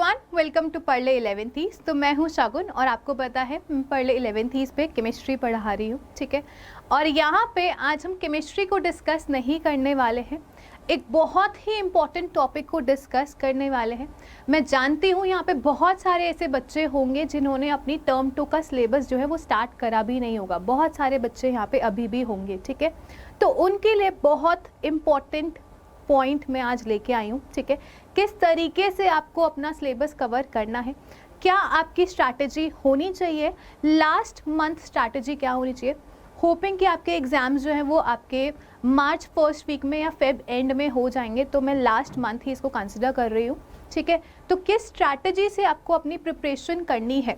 Everyone, welcome to पढ़ ले 11th। तो मैं हूँ शगुन और आपको पता है मैं पढ़ ले 11th पे केमिस्ट्री पढ़ा रही हूँ, ठीक है। और यहाँ पे आज हम केमिस्ट्री को डिस्कस नहीं करने वाले हैं, एक बहुत ही इम्पॉर्टेंट टॉपिक को डिस्कस करने वाले हैं। मैं जानती हूँ यहाँ पे बहुत सारे ऐसे बच्चे होंगे जिन्होंने अपनी टर्म 2 का सिलेबस जो है वो स्टार्ट करा भी नहीं होगा, बहुत सारे बच्चे यहाँ पे अभी भी होंगे, ठीक है। तो उनके लिए बहुत इम्पॉर्टेंट पॉइंट मैं आज लेके आई हूँ, ठीक है। किस तरीके से आपको अपना सिलेबस कवर करना है, क्या आपकी स्ट्रैटेजी होनी चाहिए, लास्ट मंथ स्ट्रैटेजी क्या होनी चाहिए। होपिंग कि आपके एग्ज़ाम्स जो हैं वो आपके मार्च फर्स्ट वीक में या फेब एंड में हो जाएंगे, तो मैं लास्ट मंथ ही इसको कंसिडर कर रही हूँ, ठीक है। तो किस स्ट्रैटेजी से आपको अपनी प्रिपरेशन करनी है,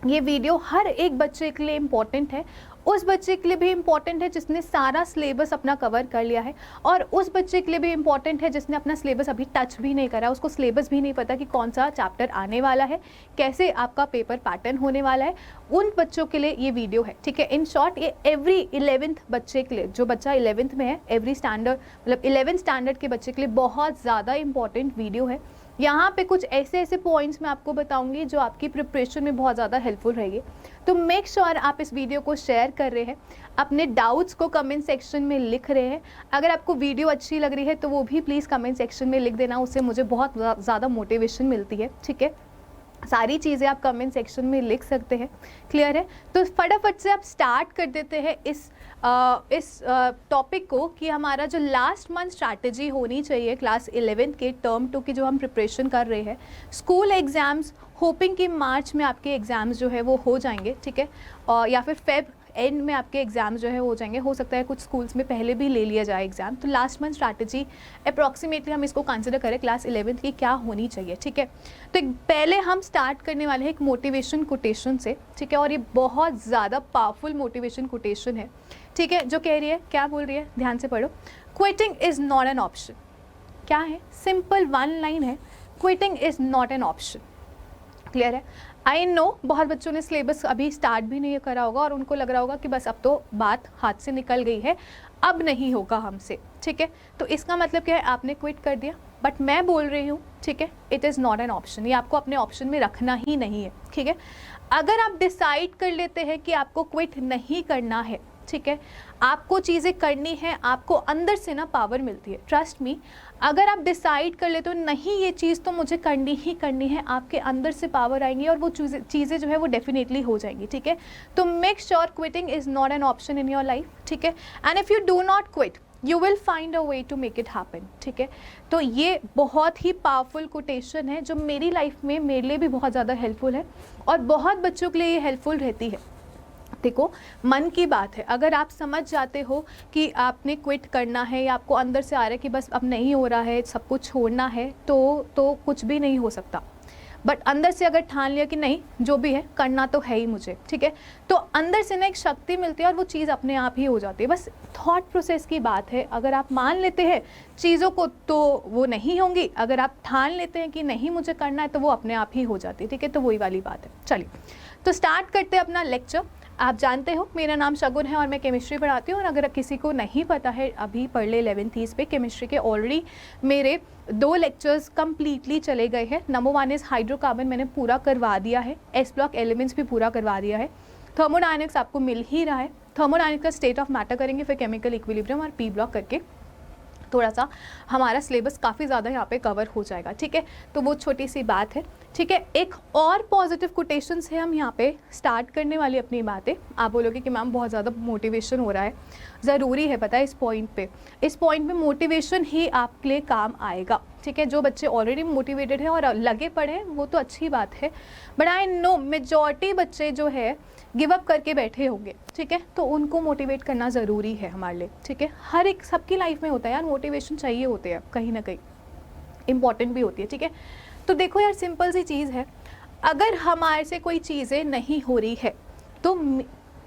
ये वीडियो हर एक बच्चे के लिए इम्पॉर्टेंट है। उस बच्चे के लिए भी इम्पॉर्टेंट है जिसने सारा सिलेबस अपना कवर कर लिया है, और उस बच्चे के लिए भी इम्पॉर्टेंट है जिसने अपना सिलेबस अभी टच भी नहीं करा, उसको सिलेबस भी नहीं पता कि कौन सा चैप्टर आने वाला है, कैसे आपका पेपर पैटर्न होने वाला है। उन बच्चों के लिए ये वीडियो है, ठीक है। इन शॉर्ट ये एवरी 11th बच्चे के लिए, जो बच्चा 11th में है, एवरी स्टैंडर्ड मतलब 11th स्टैंडर्ड के बच्चे के लिए बहुत ज़्यादा इंपॉर्टेंट वीडियो है। यहाँ पे कुछ ऐसे पॉइंट्स मैं आपको बताऊंगी जो आपकी प्रिपरेशन में बहुत ज़्यादा हेल्पफुल रहेगी। तो मेक श्योर आप इस वीडियो को शेयर कर रहे हैं, अपने डाउट्स को कमेंट सेक्शन में लिख रहे हैं। अगर आपको वीडियो अच्छी लग रही है तो वो भी प्लीज़ कमेंट सेक्शन में लिख देना, उससे मुझे बहुत ज़्यादा मोटिवेशन मिलती है, ठीक है। सारी चीज़ें आप कमेंट सेक्शन में लिख सकते हैं, क्लियर है। तो फटाफट से आप स्टार्ट कर देते हैं इस टॉपिक को कि हमारा जो लास्ट मंथ स्ट्रैटेजी होनी चाहिए क्लास 11th के टर्म 2 की जो हम प्रिपरेशन कर रहे हैं, स्कूल एग्ज़ाम्स होपिंग कि मार्च में आपके एग्ज़ाम्स जो है वो हो जाएंगे, ठीक है। और या फिर फेब एंड में आपके एग्ज़ाम जो है हो जाएंगे, हो सकता है कुछ स्कूल्स में पहले भी ले लिया जाए एग्ज़ाम। तो लास्ट मंथ स्ट्रैटेजी अप्रॉक्सीमेटली हम इसको कंसिडर करें क्लास 11th की क्या होनी चाहिए, ठीक है। तो पहले हम स्टार्ट करने वाले हैं एक मोटिवेशन कोटेशन से, ठीक है। और ये बहुत ज़्यादा पावरफुल मोटिवेशन कोटेशन है, ठीक है, जो कह रही है, क्या बोल रही है, ध्यान से पढ़ो। Quitting is not an option. क्या है, सिंपल वन लाइन है, quitting is not an option, clear है। आई नो बहुत बच्चों ने सिलेबस अभी स्टार्ट भी नहीं करा होगा और उनको लग रहा होगा कि बस अब तो बात हाथ से निकल गई है, अब नहीं होगा हमसे, ठीक है। तो इसका मतलब क्या है, आपने क्विट कर दिया। बट मैं बोल रही हूँ, ठीक है, it is not an option, ये आपको अपने ऑप्शन में रखना ही नहीं है, ठीक है। अगर आप डिसाइड कर लेते हैं कि आपको क्विट नहीं करना है, ठीक है, आपको चीज़ें करनी है, आपको अंदर से ना पावर मिलती है, ट्रस्ट मी। अगर आप डिसाइड कर लेते हो नहीं ये चीज़ तो मुझे करनी ही करनी है, आपके अंदर से पावर आएंगी और वो चीज़ें जो है वो डेफिनेटली हो जाएंगी, ठीक है। तो make sure quitting is not an option in your life, ठीक है। And if you do not quit you will find a way to make it happen, ठीक है। तो ये बहुत ही पावरफुल कोटेशन है जो मेरी लाइफ में मेरे लिए भी बहुत ज़्यादा हेल्पफुल है और बहुत बच्चों के लिए ये हेल्पफुल रहती है। देखो, मन की बात है, अगर आप समझ जाते हो कि आपने क्विट करना है या आपको अंदर से आ रहा है कि बस अब नहीं हो रहा है, सब कुछ छोड़ना है, तो कुछ भी नहीं हो सकता। बट अंदर से अगर ठान लिया कि नहीं जो भी है करना तो है ही मुझे, ठीक है, तो अंदर से ना एक शक्ति मिलती है और वो चीज़ अपने आप ही हो जाती है। बस थॉट प्रोसेस की बात है, अगर आप मान लेते हैं चीज़ों को तो वो नहीं होंगी, अगर आप ठान लेते हैं कि नहीं मुझे करना है तो वो अपने आप ही हो जाती है, ठीक है। तो वही वाली बात है। चलिए तो स्टार्ट करते हैं अपना लेक्चर। आप जानते हो मेरा नाम शगुन है और मैं केमिस्ट्री पढ़ाती हूँ। और अगर किसी को नहीं पता है, अभी पढ़ ले 11th पे केमिस्ट्री के ऑलरेडी मेरे 2 लेक्चर्स कम्प्लीटली चले गए हैं। नंबर 1 इज़ हाइड्रोकार्बन, मैंने पूरा करवा दिया है, एस ब्लॉक एलिमेंट्स भी पूरा करवा दिया है, थर्मोडायनेमिक्स आपको मिल ही रहा है, थर्मोडायनेमिक्स का स्टेट ऑफ मैटर करेंगे, फिर केमिकल इक्विलिब्रियम और पी ब्लॉक करके थोड़ा सा हमारा सिलेबस काफ़ी ज़्यादा यहाँ पे कवर हो जाएगा, ठीक है। तो वो छोटी सी बात है, ठीक है। एक और पॉजिटिव कोटेशन से हम यहाँ पे स्टार्ट करने वाली अपनी बातें। आप बोलोगे कि मैम बहुत ज़्यादा मोटिवेशन हो रहा है, ज़रूरी है पता है इस पॉइंट पे मोटिवेशन ही आपके लिए काम आएगा, ठीक है। जो बच्चे ऑलरेडी मोटिवेटेड हैं और लगे पड़े हैं वो तो अच्छी बात है, बट आई नो मेजॉरिटी बच्चे जो है गिव अप करके बैठे होंगे, ठीक है। तो उनको मोटिवेट करना ज़रूरी है हमारे लिए, ठीक है। हर एक सबकी लाइफ में होता है यार, मोटिवेशन चाहिए होते हैं कहीं ना कहीं, इंपॉर्टेंट भी होती है, ठीक है। तो देखो यार, सिंपल सी चीज़ है, अगर हमारे से कोई चीज़ें नहीं हो रही है तो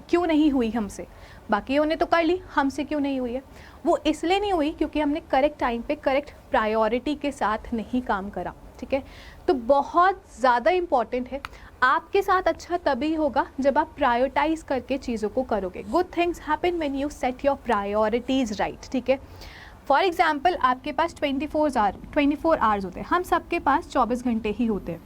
क्यों नहीं हुई हमसे, बाकियों ने तो कर ली, हमसे क्यों नहीं हुई है। वो इसलिए नहीं हुई क्योंकि हमने करेक्ट टाइम पे करेक्ट प्रायोरिटी के साथ नहीं काम करा, ठीक है। तो बहुत ज़्यादा इम्पॉर्टेंट है, आपके साथ अच्छा तभी होगा जब आप प्रायोरिटाइज करके चीज़ों को करोगे। Good things happen when you set your priorities right, ठीक है। फॉर एग्जाम्पल आपके पास 24 आवर्स होते हैं, हम सबके पास 24 घंटे ही होते हैं,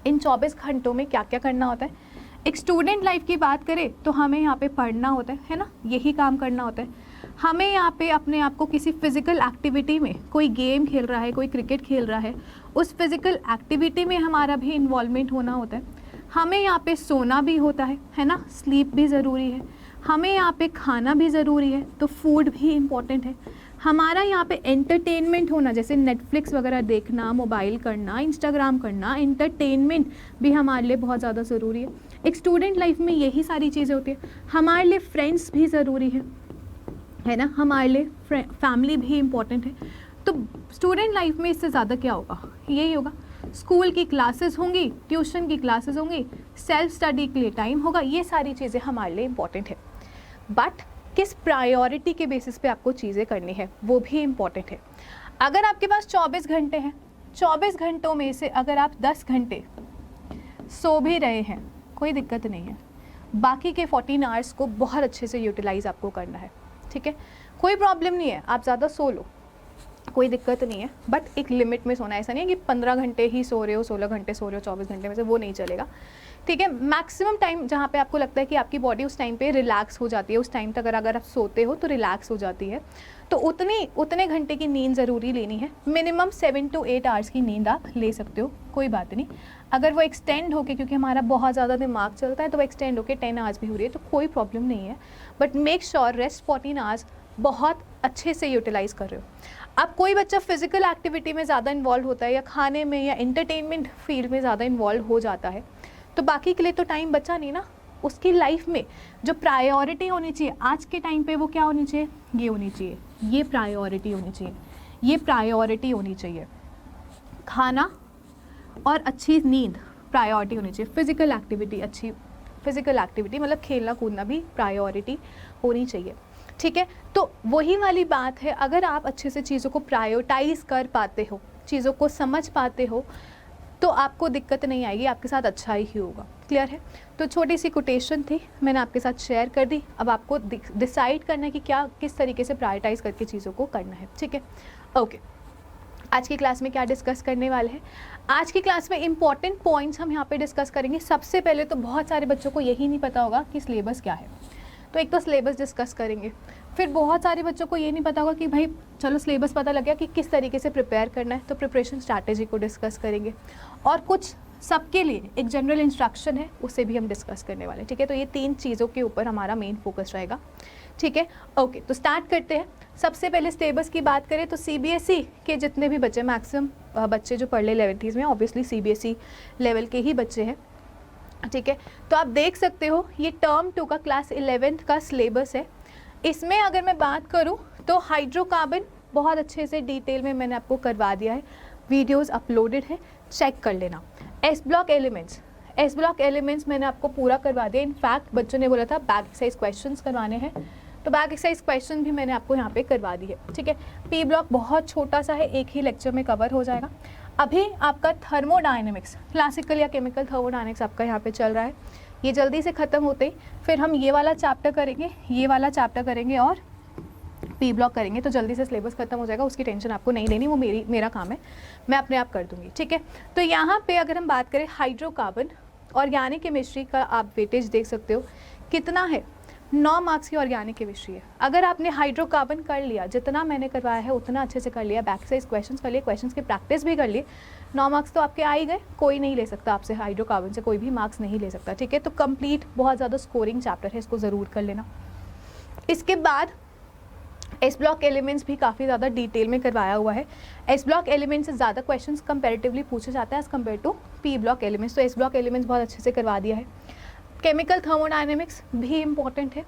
इन 24 घंटों में क्या क्या करना होता है। एक स्टूडेंट लाइफ की बात करें तो हमें यहाँ पे पढ़ना होता है ना, यही काम करना होता है। हमें यहाँ पे अपने आप को किसी फिज़िकल एक्टिविटी में, कोई गेम खेल रहा है, कोई क्रिकेट खेल रहा है, उस फिज़िकल एक्टिविटी में हमारा भी इन्वॉल्वमेंट होना होता है। हमें यहाँ पे सोना भी होता है ना, स्लीप भी ज़रूरी है। हमें यहाँ पे खाना भी ज़रूरी है, तो फूड भी इम्पॉर्टेंट है। हमारा यहाँ पे एंटरटेनमेंट होना, जैसे नेटफ्लिक्स वगैरह देखना, मोबाइल करना, इंस्टाग्राम करना, एंटरटेनमेंट भी हमारे लिए बहुत ज़्यादा ज़रूरी है। एक स्टूडेंट लाइफ में यही सारी चीज़ें होती है। हमारे लिए फ्रेंड्स भी ज़रूरी है ना, हमारे लिए फैमिली भी इम्पॉर्टेंट है। तो स्टूडेंट लाइफ में इससे ज़्यादा क्या होगा, यही होगा। स्कूल की क्लासेस होंगी, ट्यूशन की क्लासेस होंगी, सेल्फ स्टडी के लिए टाइम होगा, ये सारी चीज़ें हमारे लिए इम्पॉर्टेंट है। बट किस प्रायोरिटी के बेसिस पे आपको चीज़ें करनी है वो भी इम्पॉर्टेंट है। अगर आपके पास 24 घंटे हैं, 24 घंटों में से अगर आप 10 घंटे सो भी रहे हैं, कोई दिक्कत नहीं है। बाकी के 14 आवर्स को बहुत अच्छे से यूटिलाइज़ आपको करना है, ठीक है, कोई प्रॉब्लम नहीं है, आप ज़्यादा सो लो, कोई दिक्कत नहीं है। बट एक लिमिट में सोना, ऐसा नहीं है कि 15 घंटे ही सो रहे हो, 16 घंटे सो रहे हो 24 घंटे में से, वो नहीं चलेगा, ठीक है। मैक्सिमम टाइम जहाँ पे आपको लगता है कि आपकी बॉडी उस टाइम पे रिलैक्स हो जाती है, उस टाइम तक अगर आप सोते हो तो रिलैक्स हो जाती है, तो उतने घंटे की नींद ज़रूरी लेनी है। मिनिमम 7 to 8 आवर्स की नींद आप ले सकते हो, कोई बात नहीं। अगर वो एक्सटेंड होके, क्योंकि हमारा बहुत ज़्यादा दिमाग चलता है, तो वो एक्सटेंड होके 10 आवर्स भी हो रही है तो कोई प्रॉब्लम नहीं है। But make sure rest 14 hours बहुत अच्छे से यूटिलाइज़ कर रहे हो। अब कोई बच्चा फिजिकल एक्टिविटी में ज़्यादा इन्वॉल्व होता है, या खाने में या एंटरटेनमेंट फील्ड में ज़्यादा इन्वॉल्व हो जाता है, तो बाकी के लिए तो टाइम बचा नहीं ना। उसकी लाइफ में जो प्रायोरिटी होनी चाहिए आज के टाइम पे, वो क्या होनी चाहिए, ये होनी चाहिए, ये प्रायोरिटी होनी चाहिए, ये प्रायोरिटी होनी चाहिए। खाना और अच्छी नींद प्रायोरिटी होनी चाहिए। फिजिकल एक्टिविटी, अच्छी फिजिकल एक्टिविटी मतलब खेलना कूदना भी प्रायोरिटी होनी चाहिए, ठीक है। तो वही वाली बात है, अगर आप अच्छे से चीज़ों को प्रायोरिटाइज कर पाते हो, चीज़ों को समझ पाते हो, तो आपको दिक्कत नहीं आएगी, आपके साथ अच्छा ही होगा। क्लियर है। तो छोटी सी कोटेशन थी, मैंने आपके साथ शेयर कर दी। अब आपको डिसाइड करना है कि क्या किस तरीके से प्रायोरिटाइज करके चीज़ों को करना है, ठीक है। ओके, आज की क्लास में क्या डिस्कस करने वाले हैं, आज की क्लास में इंपॉर्टेंट पॉइंट्स हम यहाँ पे डिस्कस करेंगे। सबसे पहले तो बहुत सारे बच्चों को यही नहीं पता होगा कि सिलेबस क्या है, तो एक तो सिलेबस डिस्कस करेंगे। फिर बहुत सारे बच्चों को ये नहीं पता होगा कि भाई चलो सिलेबस पता लग गया कि किस तरीके से प्रिपेयर करना है, तो प्रिपरेशन स्ट्रैटेजी को डिस्कस करेंगे। और कुछ सबके लिए एक जनरल इंस्ट्रक्शन है, उसे भी हम डिस्कस करने वाले हैं, ठीक है। तो ये 3 चीज़ों के ऊपर हमारा मेन फोकस रहेगा, ठीक है। ओके, तो स्टार्ट करते हैं। सबसे पहले सिलेबस की बात करें तो CBSE के जितने भी बच्चे, मैक्सिमम बच्चे जो पढ़ ले 11th में, ऑब्वियसली CBSE लेवल के ही बच्चे हैं, ठीक है। तो आप देख सकते हो ये टर्म 2 का क्लास 11th का सिलेबस है। इसमें अगर मैं बात करूं तो हाइड्रोकार्बन बहुत अच्छे से डिटेल में मैंने आपको करवा दिया है, वीडियोस अपलोडेड है, चेक कर लेना। एस ब्लॉक एलिमेंट्स मैंने आपको पूरा करवा दिया। इनफैक्ट बच्चों ने बोला था बैक एक्सरसाइज क्वेश्चंस करवाने हैं, तो बैक एक्सरसाइज क्वेश्चन भी मैंने आपको यहाँ पे करवा दी है, ठीक है। पी ब्लॉक बहुत छोटा सा है, एक ही लेक्चर में कवर हो जाएगा। अभी आपका थर्मोडायनेमिक्स, क्लासिकल या केमिकल थर्मोडायनेमिक्स आपका यहाँ पे चल रहा है, ये जल्दी से ख़त्म होते ही फिर हम ये वाला चैप्टर करेंगे, ये वाला चैप्टर करेंगे और पी ब्लॉक करेंगे, तो जल्दी से सिलेबस खत्म हो जाएगा। उसकी टेंशन आपको नहीं लेनी, वो मेरा काम है, मैं अपने आप कर दूंगी, ठीक है। तो यहाँ पे अगर हम बात करें हाइड्रोकार्बन, ऑर्गेनिक केमिस्ट्री का आप वेटेज देख सकते हो कितना है, 9 मार्क्स की ऑर्गेनिक केमिस्ट्री है। अगर आपने हाइड्रोकार्बन कर लिया, जितना मैंने करवाया है उतना अच्छे से कर लिया, बैक एक्सरसाइज क्वेश्चंस कर लिए, क्वेश्चंस की प्रैक्टिस भी कर लिए, 9 मार्क्स तो आपके आ ही गए। कोई नहीं ले सकता आपसे, हाइड्रोकार्बन से कोई भी मार्क्स नहीं ले सकता, ठीक है। तो कंप्लीट बहुत ज़्यादा स्कोरिंग चैप्टर है, इसको ज़रूर कर लेना। इसके बाद एस ब्लॉक एलिमेंट्स भी काफ़ी ज़्यादा डिटेल में करवाया हुआ है। एस ब्लॉक एलिमेंट्स से ज़्यादा क्वेश्चंस कंपैरेटिवली पूछे जाता है as compare to P block elements, तो एस ब्लॉक एलिमेंट्स बहुत अच्छे से करवा दिया है। केमिकल थर्मोडायनेमिक्स भी इम्पॉर्टेंट है,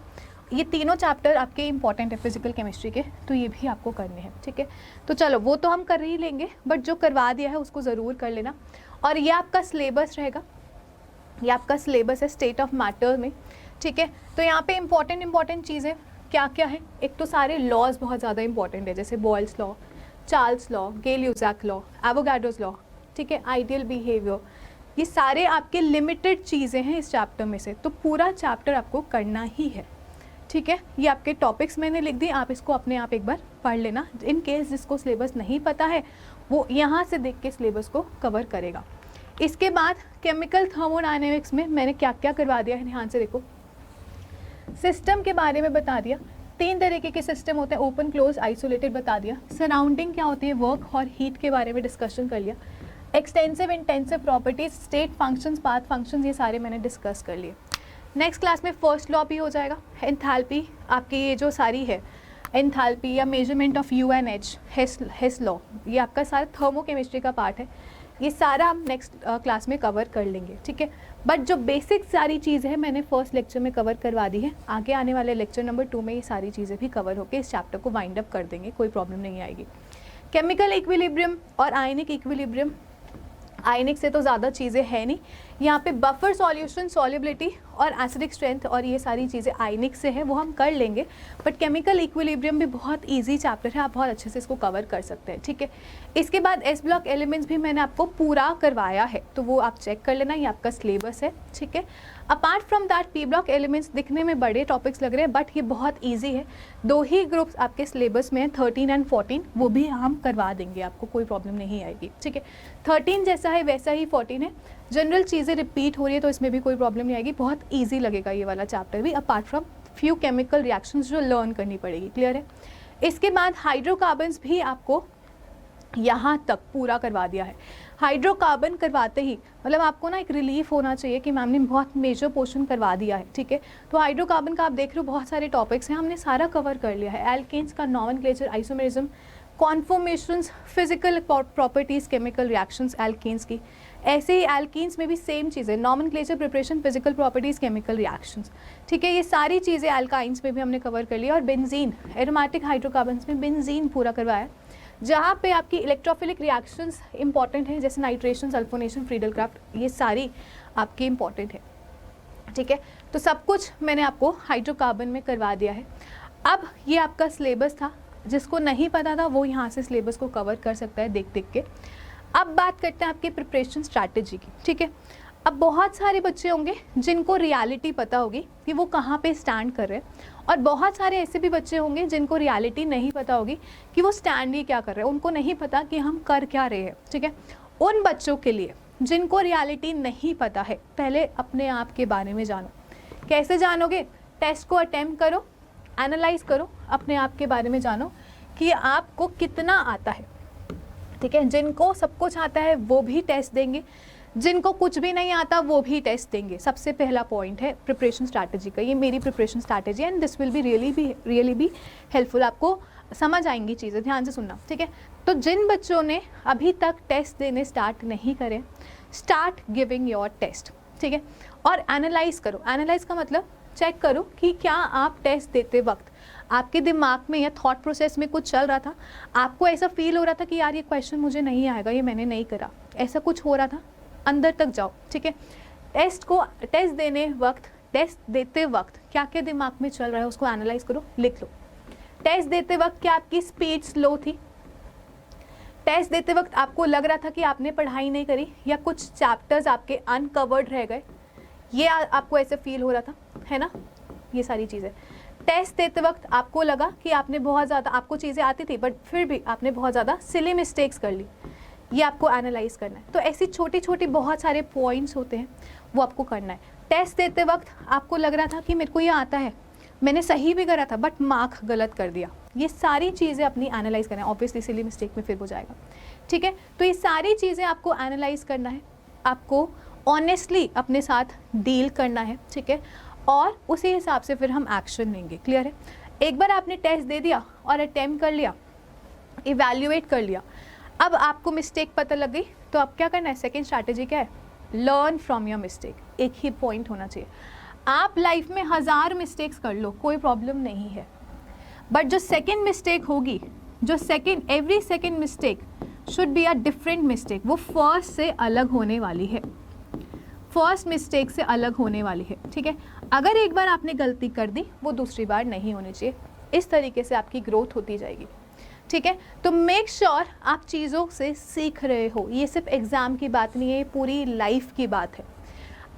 ये तीनों चैप्टर आपके इंपॉर्टेंट है फिजिकल केमिस्ट्री के, तो ये भी आपको करने हैं, ठीक है। तो चलो वो तो हम कर ही लेंगे, बट जो करवा दिया है उसको ज़रूर कर लेना। और ये आपका सिलेबस रहेगा, ये आपका सिलेबस है स्टेट ऑफ मैटर में, ठीक है। तो यहाँ पे इंपॉर्टेंट चीज़ें क्या क्या है, एक तो सारे लॉज बहुत ज़्यादा इंपॉर्टेंट है, जैसे Boyle's law, Charles law, Gay Lussac law, Avogadro's law, ठीक है, आइडियल बिहेवियर, ये सारे आपके लिमिटेड चीज़ें हैं इस चैप्टर में से, तो पूरा चैप्टर आपको करना ही है, ठीक है। ये आपके टॉपिक्स मैंने लिख दिए, आप इसको अपने आप एक बार पढ़ लेना। इन केस जिसको सिलेबस नहीं पता है वो यहाँ से देख के सिलेबस को कवर करेगा। इसके बाद केमिकल थर्मोडायनेमिक्स में मैंने क्या क्या करवा दिया है, ध्यान से देखो। सिस्टम के बारे में बता दिया, 3 तरीके के सिस्टम होते हैं, ओपन, क्लोज, आइसोलेटेड बता दिया। सराउंडिंग क्या होती है, वर्क और हीट के बारे में डिस्कशन कर लिया। Extensive intensive properties, state functions, path functions, ये सारे मैंने डिस्कस कर लिए। नेक्स्ट क्लास में फर्स्ट लॉ भी हो जाएगा, एंथैल्पी आपकी ये जो सारी है, एंथैल्पी या measurement of U N H, Hess law, ये आपका सारा थर्मोकेमिस्ट्री का पार्ट है। ये सारा हम नेक्स्ट क्लास में कवर कर लेंगे, ठीक है। बट जो बेसिक सारी चीज़ें हैं मैंने फर्स्ट लेक्चर में कवर करवा दी है। आगे आने वाले लेक्चर नंबर 2 में ये सारी चीज़ें भी कवर होकर इस चैप्टर को वाइंड अप कर देंगे, कोई प्रॉब्लम नहीं आएगी। केमिकल इक्विलिब्रियम और आयनिक इक्विलिब्रियम, आयनिक से तो ज़्यादा चीज़ें हैं नहीं, यहाँ पे बफर सॉल्यूशन, सॉल्युबिलिटी और एसिडिक स्ट्रेंथ और ये सारी चीज़ें आयनिक से है, वो हम कर लेंगे। बट केमिकल इक्विलिब्रियम भी बहुत इजी चैप्टर है, आप बहुत अच्छे से इसको कवर कर सकते हैं, ठीक है। इसके बाद एस ब्लॉक एलिमेंट्स भी मैंने आपको पूरा करवाया है, तो वो आप चेक कर लेना, ये आपका सिलेबस है, ठीक है। Apart from that P block elements दिखने में बड़े टॉपिक्स लग रहे हैं, बट ये बहुत ईजी है। 2 ही ग्रुप्स आपके सिलेबस में है, 13 एंड 14, वो भी हम करवा देंगे, आपको कोई प्रॉब्लम नहीं आएगी, ठीक है। 13 जैसा है वैसा ही 14 है। जनरल चीज़ें रिपीट हो रही है तो इसमें भी कोई प्रॉब्लम नहीं आएगी, बहुत ईजी लगेगा ये वाला चैप्टर भी, apart from few chemical reactions जो लर्न करनी पड़ेगी, क्लियर है। इसके बाद हाइड्रोकार्बन्स भी आपको यहाँ तक पूरा करवा दिया है। हाइड्रोकार्बन करवाते ही मतलब आपको ना एक रिलीफ होना चाहिए कि मैम ने बहुत मेजर पोर्शन करवा दिया है, ठीक है। तो हाइड्रोकार्बन का आप देख रहे हो बहुत सारे टॉपिक्स हैं, हमने सारा कवर कर लिया है। एल्केन्स का nomenclature, isomerism, conformations, physical properties, chemical reactions alkanes की। ऐसे ही एल्कीन्स में भी सेम चीज़ है, nomenclature, preparation, physical properties, chemical reactions, ठीक है। ये सारी चीज़ें एल्काइंस में भी हमने कवर कर लिया। और बेंजीन, एरोमेटिक हाइड्रोकार्बन्स में बेंजीन पूरा करवाया, जहाँ पे आपकी इलेक्ट्रोफिलिक रिएक्शंस इंपॉर्टेंट हैं, जैसे नाइट्रेशन, सल्फोनेशन, फ्रीडल क्राफ्ट, ये सारी आपकी इंपॉर्टेंट है, ठीक है। तो सब कुछ मैंने आपको हाइड्रोकार्बन में करवा दिया है। अब ये आपका सिलेबस था, जिसको नहीं पता था वो यहाँ से सिलेबस को कवर कर सकता है देख देख के। अब बात करते हैं आपकी प्रिपरेशन स्ट्रैटेजी की, ठीक है। अब बहुत सारे बच्चे होंगे जिनको रियलिटी पता होगी कि वो कहाँ पे स्टैंड कर रहे हैं, और बहुत सारे ऐसे भी बच्चे होंगे जिनको रियलिटी नहीं पता होगी कि वो स्टैंड ही क्या कर रहे हैं, उनको नहीं पता कि हम कर क्या रहे हैं, ठीक है। उन बच्चों के लिए जिनको रियलिटी नहीं पता है, पहले अपने आप के बारे में जानो। कैसे जानोगे? टेस्ट को अटेम्प्ट करो, एनालाइज करो, अपने आप के बारे में जानो कि आपको कितना आता है, ठीक है। जिनको सब कुछ आता है वो भी टेस्ट देंगे, जिनको कुछ भी नहीं आता वो भी टेस्ट देंगे। सबसे पहला पॉइंट है प्रिपरेशन स्ट्रैटेजी का, ये मेरी preparation strategy and this will be really be helpful. आपको समझ आएंगी चीज़ें, ध्यान से सुनना, ठीक है। तो जिन बच्चों ने अभी तक टेस्ट देने स्टार्ट नहीं करें, स्टार्ट गिविंग योर टेस्ट, ठीक है। और एनालाइज करो। एनालाइज का मतलब चेक करो कि क्या आप टेस्ट देते वक्त आपके दिमाग में या थॉट प्रोसेस में कुछ चल रहा था, आपको ऐसा फील हो रहा था कि यार ये क्वेश्चन मुझे नहीं आएगा, ये मैंने नहीं करा, ऐसा कुछ हो रहा था, अंदर तक जाओ, ठीक है। टेस्ट देने वक्त, टेस्ट देते वक्त क्या क्या दिमाग में चल रहा है उसको एनालाइज करो, लिख लो। टेस्ट देते वक्त क्या आपकी स्पीड स्लो थी? टेस्ट देते वक्त आपको लग रहा था कि आपने पढ़ाई नहीं करी या कुछ चैप्टर्स आपके अनकवर्ड रह गए, ये आपको ऐसे फील हो रहा था, है ना। ये सारी चीज़ें टेस्ट देते वक्त आपको लगा कि आपने बहुत ज़्यादा, आपको चीज़ें आती थी बट फिर भी आपने बहुत ज़्यादा सिली मिस्टेक्स कर ली, ये आपको एनालाइज करना है। तो ऐसी छोटी छोटी बहुत सारे पॉइंट्स होते हैं, वो आपको करना है। टेस्ट देते वक्त आपको लग रहा था कि मेरे को ये आता है, मैंने सही भी करा था बट मार्क गलत कर दिया, ये सारी चीज़ें अपनी एनालाइज करना है। ऑब्वियसली सिली मिस्टेक में फिर हो जाएगा, ठीक है। तो ये सारी चीज़ें आपको एनालाइज करना है, आपको ऑनेस्टली अपने साथ डील करना है, ठीक है। और उसी हिसाब से फिर हम एक्शन लेंगे, क्लियर है। एक बार आपने टेस्ट दे दिया और अटेम्प्ट कर लिया, इवैल्यूएट कर लिया, अब आपको मिस्टेक पता लग गई, तो अब क्या करना है? सेकेंड स्ट्रैटेजी क्या है? Learn from your mistake. एक ही पॉइंट होना चाहिए। आप लाइफ में 1000 मिस्टेक्स कर लो, कोई प्रॉब्लम नहीं है, बट जो सेकेंड मिस्टेक होगी, जो every second mistake should be a different mistake, वो फर्स्ट से अलग होने वाली है, फर्स्ट मिस्टेक से अलग होने वाली है, ठीक है। अगर एक बार आपने गलती कर दी, वो दूसरी बार नहीं होनी चाहिए। इस तरीके से आपकी ग्रोथ होती जाएगी, ठीक है। तो मेक श्योर आप चीज़ों से सीख रहे हो। ये सिर्फ एग्ज़ाम की बात नहीं है, ये पूरी लाइफ की बात है।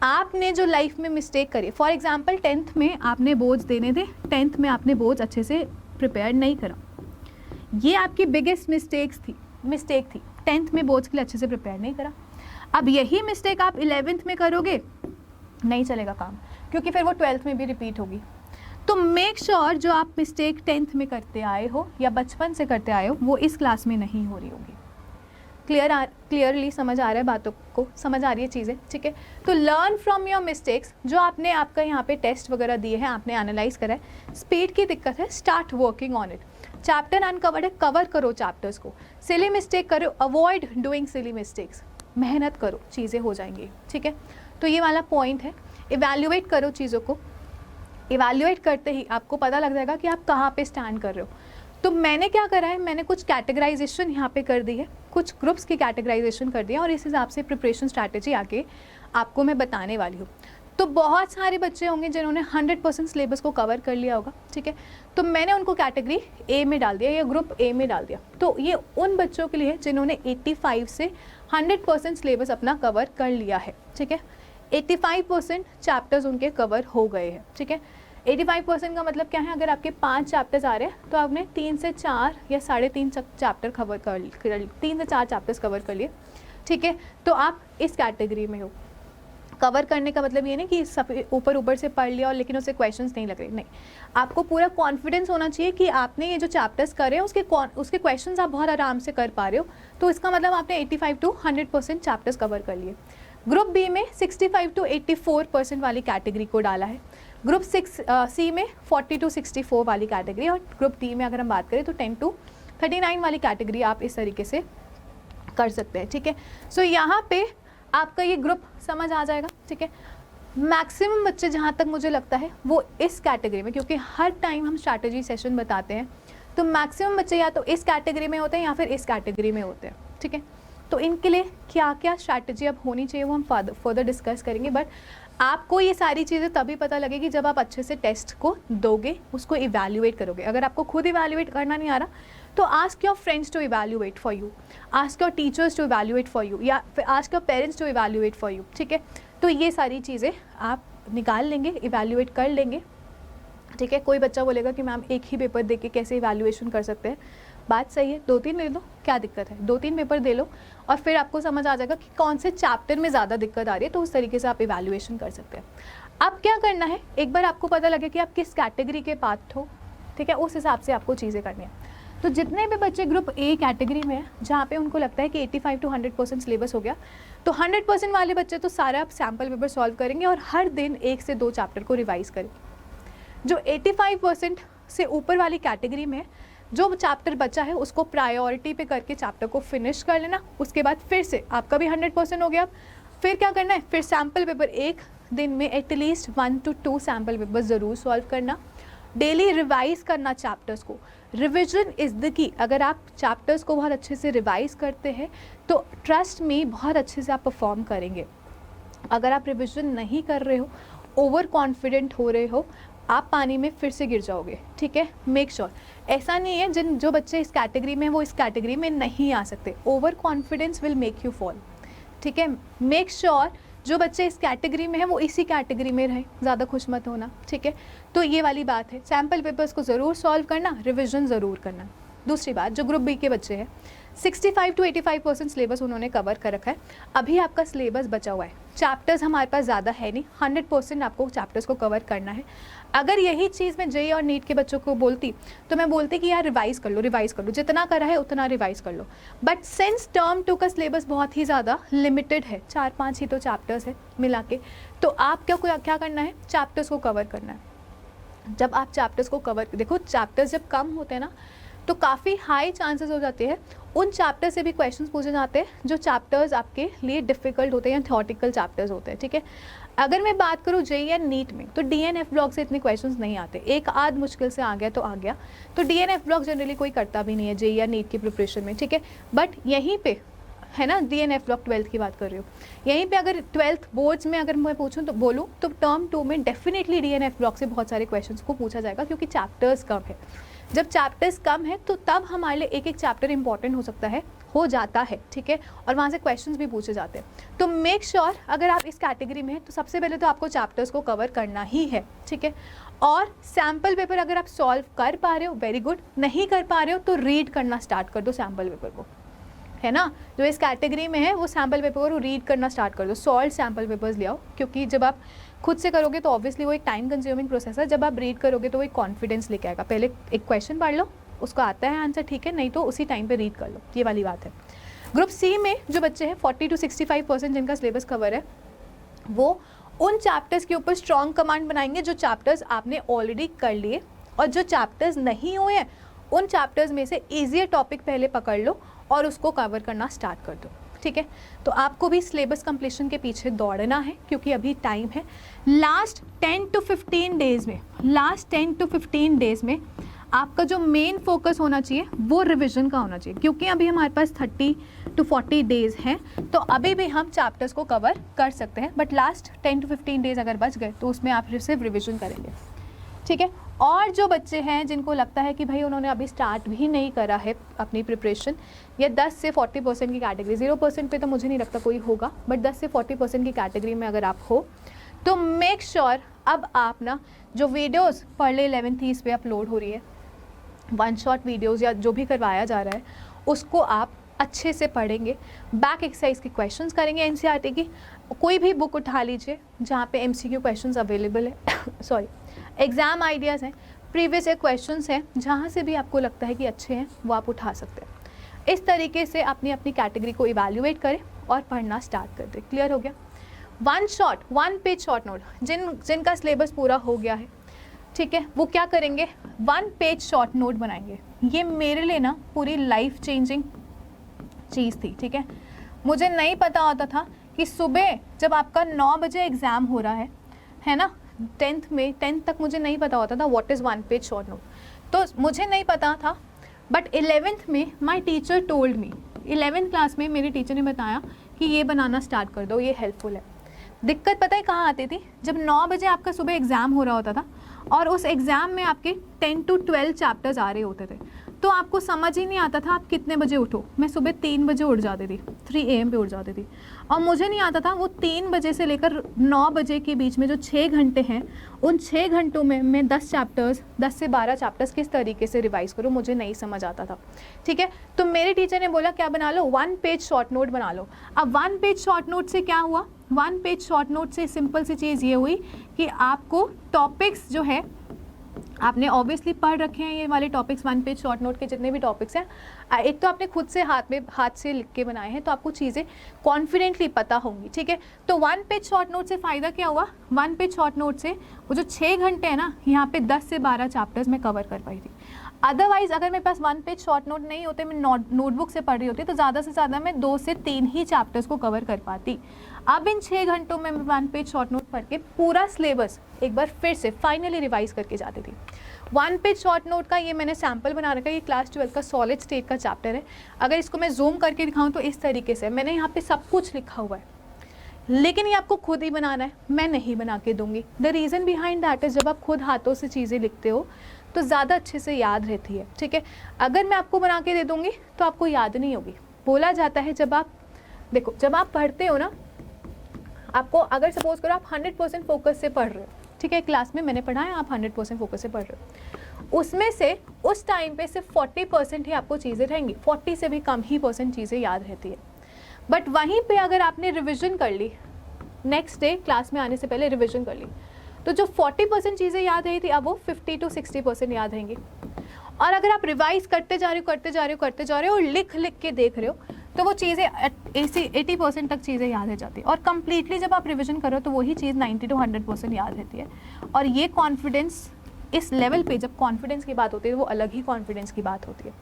आपने जो लाइफ में मिस्टेक करी, फॉर एग्जांपल 10th में आपने बोर्ड्स देने थे, 10th में आपने बोर्ड्स अच्छे से प्रिपेयर नहीं करा, ये आपकी बिगेस्ट मिस्टेक थी। 10th में बोर्ड्स के लिए अच्छे से प्रिपेयर नहीं करा। अब यही मिस्टेक आप 11th में करोगे, नहीं चलेगा काम, क्योंकि फिर वो 12th में भी रिपीट होगी। तो मेक श्योर जो आप मिस्टेक 10th में करते आए हो या बचपन से करते आए हो वो इस क्लास में नहीं हो रही होगी। क्लियरली समझ आ रहा है बातों को, समझ आ रही है चीज़ें, ठीक है। तो लर्न फ्रॉम योर मिस्टेक्स, जो आपने आपका यहाँ पे टेस्ट वगैरह दिए हैं, आपने एनालाइज करा है, स्पीड की दिक्कत है, start working on it. Chapter uncovered है, कवर करो चैप्टर्स को, सिली मिस्टेक करो, अवॉइड डूइंग सिली मिस्टेक्स, मेहनत करो, चीज़ें हो जाएंगी, ठीक है। तो ये वाला पॉइंट है, इवैल्यूएट करो चीज़ों को, इवैल्यूएट करते ही आपको पता लग जाएगा कि आप कहाँ पे स्टैंड कर रहे हो। तो मैंने क्या करा है, मैंने कुछ कैटेगराइजेशन यहाँ पे कर दी है, कुछ ग्रुप्स की कैटेगराइजेशन कर दिया, और इस हिसाब से प्रिपरेशन स्ट्रैटेजी आगे आपको मैं बताने वाली हूँ। तो बहुत सारे बच्चे होंगे जिन्होंने 100% सिलेबस को कवर कर लिया होगा, ठीक है। तो मैंने उनको कैटेगरी ए में डाल दिया या ग्रुप ए में डाल दिया। तो ये उन बच्चों के लिए जिन्होंने 85 से 100% सिलेबस अपना कवर कर लिया है, ठीक है। 85% चैप्टर्स उनके कवर हो गए हैं, ठीक है। 85% का मतलब क्या है, अगर आपके 5 चैप्टर्स आ रहे हैं तो आपने 3 से 4 या 3.5 चैप्टर कवर कर 3 से 4 चैप्टर्स कवर कर लिए, ठीक है। तो आप इस कैटेगरी में हो। कवर करने का मतलब ये नहीं कि सब ऊपर ऊपर से पढ़ लिया और लेकिन उससे क्वेश्चंस नहीं लग रहे, नहीं। आपको पूरा कॉन्फिडेंस होना चाहिए कि आपने ये जो चैप्टर्स करे हैं उसके क्वेश्चंस आप बहुत आराम से कर पा रहे हो। तो इसका मतलब आपने 85 to 100% चैप्टर्स कवर कर लिए। ग्रुप बी में 65 to 84% वाली कैटेगरी को डाला है। ग्रुप सी में 40 to 64 वाली कैटेगरी, और ग्रुप डी में अगर हम बात करें तो 10 to 39 वाली कैटेगरी आप इस तरीके से कर सकते हैं, ठीक है। सो यहाँ पे आपका ये ग्रुप समझ आ जाएगा, ठीक है। मैक्सिमम बच्चे जहाँ तक मुझे लगता है वो इस कैटेगरी में, क्योंकि हर टाइम हम स्ट्रैटेजी सेशन बताते हैं, तो मैक्सिमम बच्चे या तो इस कैटेगरी में होते हैं या फिर इस कैटेगरी में होते हैं, ठीक है। तो इनके लिए क्या क्या स्ट्रैटेजी अब होनी चाहिए वो हम फर्दर डिस्कस करेंगे। बट आपको ये सारी चीज़ें तभी पता लगेगी जब आप अच्छे से टेस्ट को दोगे, उसको इवैल्यूएट करोगे। अगर आपको खुद इवैल्यूएट करना नहीं आ रहा तो ask your friends to evaluate for you, ask your teachers to evaluate for you, या फिर ask your parents to evaluate for you, ठीक है। तो ये सारी चीज़ें आप निकाल लेंगे, इवैल्यूएट कर लेंगे, ठीक है। कोई बच्चा बोलेगा कि मैम एक ही पेपर दे के कैसे इवैल्यूएशन कर सकते हैं, बात सही है, 2-3 ले लो, क्या दिक्कत है, 2-3 पेपर दे लो और फिर आपको समझ आ जाएगा कि कौन से चैप्टर में ज़्यादा दिक्कत आ रही है, तो उस तरीके से आप इवैल्यूएशन कर सकते हैं। अब क्या करना है, एक बार आपको पता लगे कि आप किस कैटेगरी के पार्ट हो, ठीक है, उस हिसाब से आपको चीज़ें करनी है। तो जितने भी बच्चे ग्रुप ए कैटेगरी में हैं, जहाँ पे उनको लगता है कि 85 to 100% सिलेबस हो गया, तो 100% वाले बच्चे तो सारा सैम्पल पेपर सॉल्व करेंगे और हर दिन 1 से 2 चैप्टर को रिवाइज करेंगे। जो 85% से ऊपर वाली कैटेगरी में जो चैप्टर बचा है उसको प्रायोरिटी पे करके चैप्टर को फिनिश कर लेना। उसके बाद फिर से आपका भी 100% हो गया। फिर क्या करना है, फिर सैम्पल पेपर एक दिन में एटलीस्ट 1 to 2 सैम्पल पेपर ज़रूर सॉल्व करना। डेली रिवाइज करना चैप्टर्स को, रिविजन इज़ द की। अगर आप चैप्टर्स को बहुत अच्छे से रिवाइज करते हैं तो ट्रस्ट में बहुत अच्छे से आप परफॉर्म करेंगे। अगर आप रिविजन नहीं कर रहे हो, ओवर कॉन्फिडेंट हो रहे हो, आप पानी में फिर से गिर जाओगे, ठीक है। मेक श्योर ऐसा नहीं है जो बच्चे इस कैटेगरी में वो इस कैटेगरी में नहीं आ सकते। Over confidence will make you fall, ठीक है। मेक श्योर जो बच्चे इस कैटेगरी में हैं वो इसी कैटेगरी में रहें, ज़्यादा खुश मत होना, ठीक है। तो ये वाली बात है, सैम्पल पेपर्स को ज़रूर सॉल्व करना, रिविजन ज़रूर करना। दूसरी बात, जो ग्रुप बी के बच्चे हैं 65 to 85% सिलेबस उन्होंने कवर कर रखा है। अभी आपका सिलेबस बचा हुआ है, चैप्टर्स हमारे पास ज़्यादा है नहीं, 100% आपको चैप्टर्स को कवर करना है। अगर यही चीज़ मैं जेईई और नीट के बच्चों को बोलती तो मैं बोलती कि यार रिवाइज़ कर लो, जितना करा है उतना रिवाइज़ कर लो। बट सिंस टर्म 2 का सिलेबस बहुत ही ज़्यादा लिमिटेड है, 4-5 ही तो चैप्टर्स है मिला के, तो आप क्या करना है, चैप्टर्स को कवर करना है। जब आप चैप्टर्स को कवर, देखो चैप्टर्स जब कम होते हैं ना तो काफ़ी हाई चांसेस हो जाते हैं उन चैप्टर से भी क्वेश्चंस पूछे जाते हैं जो चैप्टर्स आपके लिए डिफ़िकल्ट होते हैं या थ्योरेटिकल चैप्टर्स होते हैं, ठीक है। अगर मैं बात करूँ जेईई एंड नीट में तो डीएनएफ ब्लॉक से इतने क्वेश्चंस नहीं आते, एक आध मुश्किल से आ गया तो आ गया। तो डीएनएफ ब्लॉक जनरली कोई करता भी नहीं है जेईई या नीट की प्रिपरेशन में, ठीक है। बट यहीं पे है ना, डीएनएफ ब्लॉक 12th की बात कर रही हूँ, यहीं पे अगर 12th बोर्ड्स में अगर मैं पूछूँ तो बोलूँ तो टर्म 2 में डेफिनेटली डीएनएफ ब्लॉक से बहुत सारे क्वेश्चंस को पूछा जाएगा, क्योंकि चैप्टर्स कम है। जब चैप्टर्स कम है तो तब हमारे लिए एक एक चैप्टर इंपॉर्टेंट हो जाता है, ठीक है, और वहाँ से क्वेश्चंस भी पूछे जाते हैं। तो मेक श्योर अगर आप इस कैटेगरी में हैं तो सबसे पहले तो आपको चैप्टर्स को कवर करना ही है, ठीक है। और सैम्पल पेपर अगर आप सॉल्व कर पा रहे हो वेरी गुड, नहीं कर पा रहे हो तो रीड करना स्टार्ट कर दो सैम्पल पेपर को, है ना, जो इस कैटेगरी में है वो सैम्पल पेपर को रीड करना स्टार्ट कर दो, सॉल्व सैम्पल पेपर्स ले आओ, क्योंकि जब आप खुद से करोगे तो ऑब्वियसली वो एक टाइम कंज्यूमिंग प्रोसेस है, जब आप रीड करोगे तो वो एक कॉन्फिडेंस लेके आएगा। पहले एक क्वेश्चन पढ़ लो, उसको आता है आंसर ठीक है, नहीं तो उसी टाइम पे रीड कर लो, ये वाली बात है। ग्रुप सी में जो बच्चे हैं 40 to 65% जिनका सिलेबस कवर है, वो उन चैप्टर्स के ऊपर स्ट्रॉन्ग कमांड बनाएंगे जो चैप्टर्स आपने ऑलरेडी कर लिए, और जो चैप्टर्स नहीं हुए हैं उन चैप्टर्स में से ईजियर टॉपिक पहले पकड़ लो और उसको कवर करना स्टार्ट कर दो, ठीक है। तो आपको भी सिलेबस कंप्लीशन के पीछे दौड़ना है, क्योंकि अभी टाइम है। लास्ट 10 to 15 डेज़ में आपका जो मेन फोकस होना चाहिए वो रिवीजन का होना चाहिए, क्योंकि अभी हमारे पास 30 to 40 डेज़ हैं, तो अभी भी हम चैप्टर्स को कवर कर सकते हैं, बट लास्ट 10 to 15 डेज़ अगर बच गए तो उसमें आप सिर्फ रिविजन करेंगे, ठीक है। और जो बच्चे हैं जिनको लगता है कि भाई उन्होंने अभी स्टार्ट भी नहीं करा है अपनी प्रिपरेशन, या 10 से 40% की कैटेगरी, 0% पे तो मुझे नहीं लगता कोई होगा, बट 10 से 40% की कैटेगरी में अगर आप हो तो मेक श्योर अब आप ना जो वीडियोस पढ़ले 11th पे अपलोड हो रही है, वन शॉट वीडियोस या जो भी करवाया जा रहा है, उसको आप अच्छे से पढ़ेंगे, बैक एक्सरसाइज के क्वेश्चंस करेंगे एनसीईआरटी की, कोई भी बुक उठा लीजिए जहाँ पे एमसीक्यू क्वेश्चंस अवेलेबल है सॉरी एग्ज़ाम आइडियाज़ हैं, प्रीवियस ईयर क्वेश्चंस हैं, जहाँ से भी आपको लगता है कि अच्छे हैं वो आप उठा सकते हैं। इस तरीके से अपनी अपनी कैटेगरी को इवैल्यूएट करें और पढ़ना स्टार्ट कर दें। क्लियर हो गया? वन पेज शॉर्ट नोट जिनका सिलेबस पूरा हो गया है, ठीक है, वो क्या करेंगे, 1 पेज शॉर्ट नोट बनाएंगे। ये मेरे लिए ना पूरी लाइफ चेंजिंग चीज़ थी, ठीक है। मुझे नहीं पता होता था कि सुबह जब आपका 9 बजे एग्ज़ाम हो रहा है ना, 10th तक मुझे नहीं पता होता था what is 1 page short note, तो मुझे नहीं पता था। बट 11th में my teacher told me, 11th class में मेरे टीचर ने बताया कि ये बनाना स्टार्ट कर दो, ये हेल्पफुल है। दिक्कत पता है कहाँ आती थी, जब 9 बजे आपका सुबह एग्ज़ाम हो रहा होता था और उस एग्ज़ाम में आपके 10 to 12 चैप्टर्स आ रहे होते थे, तो आपको समझ ही नहीं आता था आप कितने बजे उठो। मैं सुबह 3 बजे उठ जाती थी, 3 AM पे उठ जाती थी, और मुझे नहीं आता था वो 3 बजे से लेकर 9 बजे के बीच में जो 6 घंटे हैं, उन 6 घंटों में मैं 10 से 12 चैप्टर्स किस तरीके से रिवाइज़ करूँ, मुझे नहीं समझ आता था, ठीक है। तो मेरे टीचर ने बोला क्या बना लो, 1 पेज शॉर्ट नोट बना लो। अब 1 पेज शॉर्ट नोट से क्या हुआ, 1 पेज शॉर्ट नोट से सिंपल सी चीज़ ये हुई कि आपको टॉपिक्स जो है आपने ऑब्वियसली पढ़ रखे हैं, ये वाले टॉपिक्स 1 पेज शॉर्ट नोट के जितने भी टॉपिक्स हैं, एक तो आपने खुद से हाथ से लिख के बनाए हैं, तो आपको चीज़ें कॉन्फिडेंटली पता होंगी, ठीक है। तो 1 पेज शॉर्ट नोट से फ़ायदा क्या हुआ, 1 पेज शॉर्ट नोट से वो जो 6 घंटे हैं ना, यहाँ पे 10 से 12 चैप्टर्स में कवर कर पाई थी। अदरवाइज़ अगर मेरे पास 1 पेज शॉर्ट नोट नहीं होते, मैं नोटबुक से पढ़ रही होती, तो ज़्यादा से ज़्यादा मैं 2 से 3 ही चैप्टर्स को कवर कर पाती। अब इन 6 घंटों में मैं 1 पेज शॉर्ट नोट पढ़ के पूरा सिलेबस एक बार फिर से फाइनली रिवाइज करके जाती थी। 1 पेज शॉर्ट नोट का ये मैंने सैम्पल बना रखा है, ये क्लास 12 का सॉलिड स्टेट का चैप्टर है। अगर इसको मैं जूम करके दिखाऊं तो इस तरीके से मैंने यहाँ पे सब कुछ लिखा हुआ है, लेकिन ये आपको खुद ही बनाना है, मैं नहीं बना के दूंगी। The reason behind that is जब आप खुद हाथों से चीज़ें लिखते हो तो ज़्यादा अच्छे से याद रहती है, ठीक है। अगर मैं आपको बना के दे दूँगी तो आपको याद नहीं होगी। बोला जाता है जब आप देखो, जब आप पढ़ते हो ना, आपको अगर सपोज करो आप 100% फोकस से पढ़ रहे हो, ठीक है, क्लास में मैंने पढ़ा है, आप 100% फोकस से पढ़ रहे हो, उसमें से उस टाइम पे सिर्फ 40% ही आपको चीज़ें रहेंगी, 40 से भी कम ही % चीज़ें याद रहती है। बट वहीं पे अगर आपने रिविज़न कर ली, नेक्स्ट डे क्लास में आने से पहले रिविज़न कर ली, तो जो 40% चीज़ें याद रही थी अब वो 50 to 60% याद रहेंगी। और अगर आप रिवाइज करते जा रहे हो और लिख के देख रहे हो, तो वो चीज़ें 80% तक चीज़ें याद रह जाती है। और कम्प्लीटली जब आप रिविज़न करो तो वही चीज़ 90 to 100% याद रहती है। और ये कॉन्फिडेंस इस लेवल पे जब कॉन्फिडेंस की बात होती है वो अलग ही कॉन्फिडेंस की बात होती है,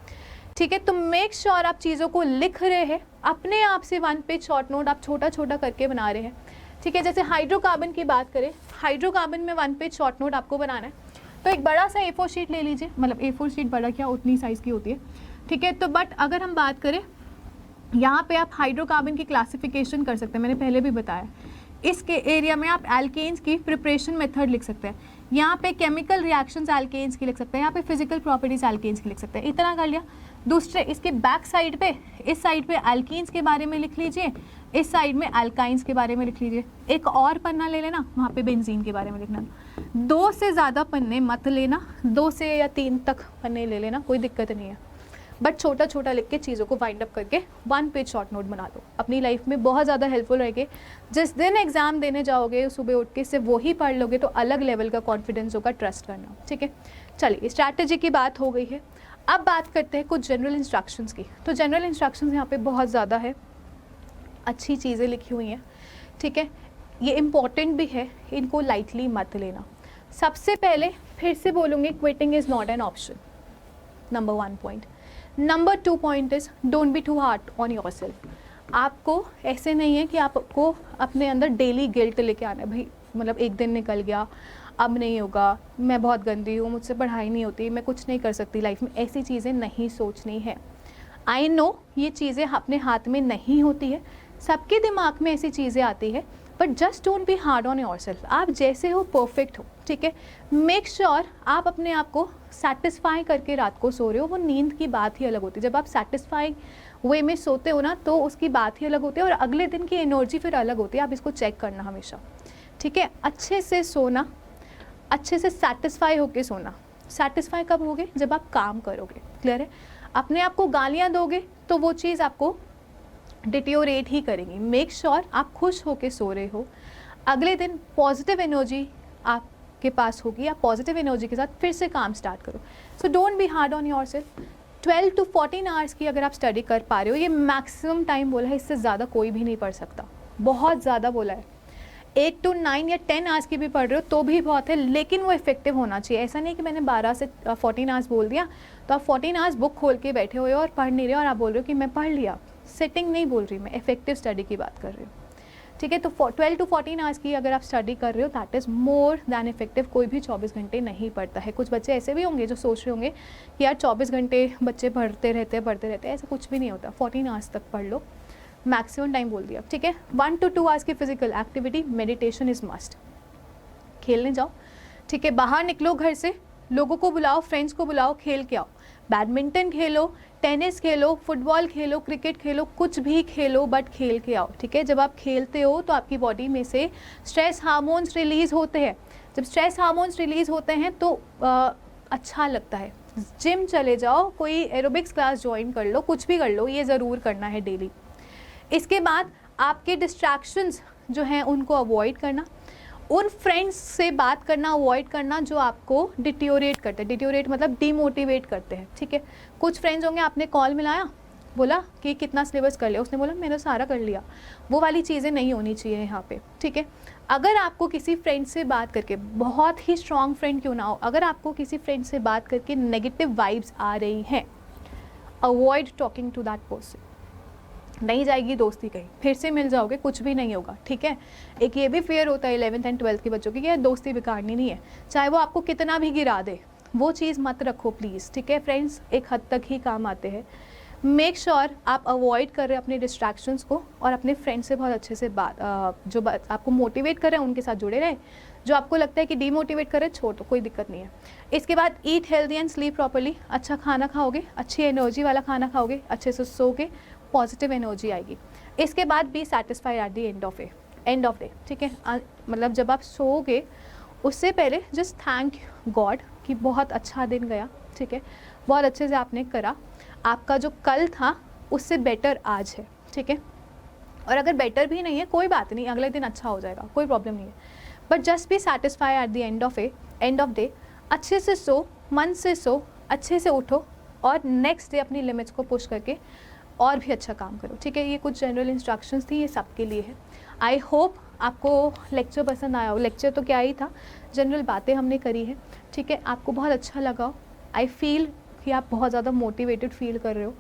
ठीक है। तो मेक श्योर आप चीज़ों को लिख रहे हैं, अपने आप से 1 पेज शॉर्ट नोट आप छोटा छोटा करके बना रहे हैं, ठीक है। जैसे हाइड्रोकार्बन की बात करें, हाइड्रोकार्बन में 1 पेज शॉर्ट नोट आपको बनाना है, तो एक बड़ा सा A4 शीट ले लीजिए, मतलब A4 शीट बड़ा क्या उतनी साइज़ की होती है, ठीक है। तो बट अगर हम बात करें यहाँ पे आप हाइड्रोकार्बन की क्लासिफिकेशन कर सकते हैं, मैंने पहले भी बताया। इसके एरिया में आप एल्केन्स की प्रिपरेशन मेथड लिख सकते हैं, यहाँ पे केमिकल रिएक्शंस एल्केन्स की लिख सकते हैं, यहाँ पे फिजिकल प्रॉपर्टीज एल्केन्स की लिख सकते हैं। इतना कर लिया। दूसरे इसके बैक साइड पे, इस साइड पे एल्कीन्स के बारे में लिख लीजिए, इस साइड में एल्काइंस के बारे में लिख लीजिए। एक और पन्ना ले लेना, वहाँ पे बेंजीन के बारे में लिखना। 2 से ज़्यादा पन्ने मत लेना, 2 से या 3 तक पन्ने ले लेना, कोई दिक्कत नहीं है। बट छोटा छोटा लिख के चीज़ों को वाइंड अप करके 1 पेज शॉर्ट नोट बना लो, अपनी लाइफ में बहुत ज़्यादा हेल्पफुल रहेगी। जिस दिन एग्जाम देने जाओगे सुबह उठ के सिर्फ वही पढ़ लोगे तो अलग लेवल का कॉन्फिडेंस होगा, ट्रस्ट करना, ठीक है। चलिए स्ट्रैटेजी की बात हो गई है, अब बात करते हैं कुछ जनरल इंस्ट्रक्शंस की। तो जनरल इंस्ट्रक्शंस यहाँ पे बहुत ज़्यादा है, अच्छी चीज़ें लिखी हुई हैं, ठीक है। ये इम्पॉर्टेंट भी है, इनको लाइटली मत लेना। सबसे पहले फिर से बोलूँगी, quitting is not an option, number 1 point. Number 2 point is don't be too hard on yourself. आपको ऐसे नहीं है कि आपको अपने अंदर डेली गिल्ट लेके आना है, भाई मतलब एक दिन निकल गया अब नहीं होगा, मैं बहुत गंदी हूँ, मुझसे पढ़ाई नहीं होती, मैं कुछ नहीं कर सकती लाइफ में, ऐसी चीज़ें नहीं सोचनी है। आई नो ये चीज़ें अपने हाथ में नहीं होती है, सबके दिमाग में ऐसी चीज़ें आती है, but just don't be hard on your self. आप जैसे हो परफेक्ट हो, ठीक है। मेक श्योर आप अपने आप को सेटिस्फाई करके रात को सो रहे हो, वो नींद की बात ही अलग होती है। जब आप सेटिस्फाई वे में सोते हो ना तो उसकी बात ही अलग होती है और अगले दिन की एनर्जी फिर अलग होती है। आप इसको चेक करना हमेशा, ठीक है। अच्छे से सोना, अच्छे से सेटिस्फाई होके सोना। सेटिस्फाई कब होगे? जब आप काम करोगे, क्लियर है। अपने आप को गालियाँ दोगे तो वो चीज़ आपको डिटियोरेट ही करेंगी। मेक श्योर आप खुश होके सो रहे हो, अगले दिन पॉजिटिव एनर्जी आपके पास होगी, आप पॉजिटिव एनर्जी के साथ फिर से काम स्टार्ट करो। So don't be hard on your self. 12 to 14 hours की अगर आप स्टडी कर पा रहे हो, ये मैक्सिमम टाइम बोला है, इससे ज़्यादा कोई भी नहीं पढ़ सकता, बहुत ज़्यादा बोला है। 8 to 9 या 10 आवर्स की भी पढ़ रहे हो तो भी बहुत है, लेकिन वो इफेक्टिव होना चाहिए। ऐसा नहीं कि मैंने 12 से 14 आवर्स बोल दिया तो आप 14 आवर्स बुक खोल के बैठे हुए हो और पढ़ नहीं रहे हो और आप बोल रहे हो कि मैं पढ़ लिया। सिटिंग नहीं बोल रही मैं, इफेक्टिव स्टडी की बात कर रही हूँ, ठीक है। तो 12 to 14 आवर्स की अगर आप स्टडी कर रहे हो that is more than effective. कोई भी 24 घंटे नहीं पढ़ता है। कुछ बच्चे ऐसे भी होंगे जो सोच रहे होंगे कि यार 24 घंटे बच्चे पढ़ते रहते हैं, ऐसा कुछ भी नहीं होता। 14 आवर्स तक पढ़ लो, मैक्सिमम टाइम बोल दिया, ठीक है। 1 to 2 आवर्स की physical activity, meditation is must. खेलने जाओ, ठीक है, बाहर निकलो घर से, लोगों को बुलाओ, फ्रेंड्स को बुलाओ, खेल के आओ। बैडमिंटन खेलो, टेनिस खेलो, फुटबॉल खेलो, क्रिकेट खेलो, कुछ भी खेलो बट खेल के आओ, ठीक है। जब आप खेलते हो तो आपकी बॉडी में से स्ट्रेस हार्मोन्स रिलीज़ होते हैं। जब स्ट्रेस हार्मोन्स रिलीज़ होते हैं तो अच्छा लगता है। जिम चले जाओ, कोई एरोबिक्स क्लास ज्वाइन कर लो, कुछ भी कर लो, ये ज़रूर करना है डेली। इसके बाद आपके डिस्ट्रैक्शंस जो हैं उनको अवॉइड करना, उन फ्रेंड्स से बात करना अवॉइड करना जो आपको डिटियोरेट करते हैं। डिटियोरेट मतलब डीमोटिवेट करते हैं, ठीक है। कुछ फ्रेंड्स होंगे, आपने कॉल मिलाया, बोला कि कितना सिलेबस कर लिया, उसने बोला मैंने सारा कर लिया। वो वाली चीज़ें नहीं होनी चाहिए यहाँ पे, ठीक है। अगर आपको किसी फ्रेंड से बात करके, बहुत ही स्ट्रॉन्ग फ्रेंड क्यों ना हो, अगर आपको किसी फ्रेंड से बात करके नेगेटिव वाइब्स आ रही हैं, avoid talking to that person. नहीं जाएगी दोस्ती कहीं, फिर से मिल जाओगे, कुछ भी नहीं होगा, ठीक है। एक ये भी फेयर होता है 11th एंड 12th के बच्चों की कि दोस्ती बिगाड़नी नहीं है, चाहे वो आपको कितना भी गिरा दे, वो चीज़ मत रखो प्लीज़, ठीक है। फ्रेंड्स एक हद तक ही काम आते हैं। मेक श्योर आप अवॉइड कर रहे हैं अपने डिस्ट्रैक्शंस को और अपने फ्रेंड से बहुत अच्छे से आपको मोटिवेट कर रहे हैं उनके साथ जुड़े रहे। जो आपको लगता है कि डीमोटिवेट कर रहे हैं, छोड़ दो, कोई दिक्कत नहीं है। इसके बाद eat healthy and sleep properly. अच्छा खाना खाओगे, अच्छी एनर्जी वाला खाना खाओगे, अच्छे से सोगे, पॉजिटिव एनर्जी आएगी। इसके बाद be satisfied at the end of day, ठीक है। मतलब जब आप सोओगे उससे पहले जस्ट थैंक गॉड कि बहुत अच्छा दिन गया, ठीक है, बहुत अच्छे से आपने करा, आपका जो कल था उससे बेटर आज है, ठीक है। और अगर बेटर भी नहीं है कोई बात नहीं, अगले दिन अच्छा हो जाएगा, कोई प्रॉब्लम नहीं है। But just be satisfied at the end of day. अच्छे से सो, मन से सो, अच्छे से उठो और नेक्स्ट डे अपनी लिमिट्स को पुश करके और भी अच्छा काम करो, ठीक है। ये कुछ जनरल इंस्ट्रक्शंस थी, ये सबके लिए है। आई होप आपको लेक्चर पसंद आया हो। लेक्चर तो क्या ही था, जनरल बातें हमने करी है, ठीक है। आपको बहुत अच्छा लगा हो। आई फील कि आप बहुत ज़्यादा मोटिवेटेड फील कर रहे हो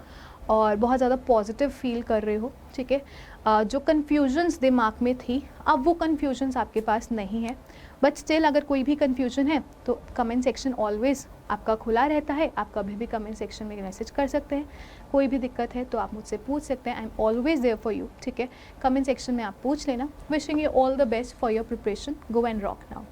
और बहुत ज़्यादा पॉजिटिव फील कर रहे हो, ठीक है। जो कन्फ्यूजन्स दिमाग में थी, अब वो कन्फ्यूजन्स आपके पास नहीं है। बट स्टिल अगर कोई भी कन्फ्यूजन है तो कमेंट सेक्शन ऑलवेज़ आपका खुला रहता है, आप कभी भी कमेंट सेक्शन में मैसेज कर सकते हैं। कोई भी दिक्कत है तो आप मुझसे पूछ सकते हैं, I am always there for you, ठीक है। कमेंट सेक्शन में आप पूछ लेना। Wishing you all the best for your preparation, go and rock now.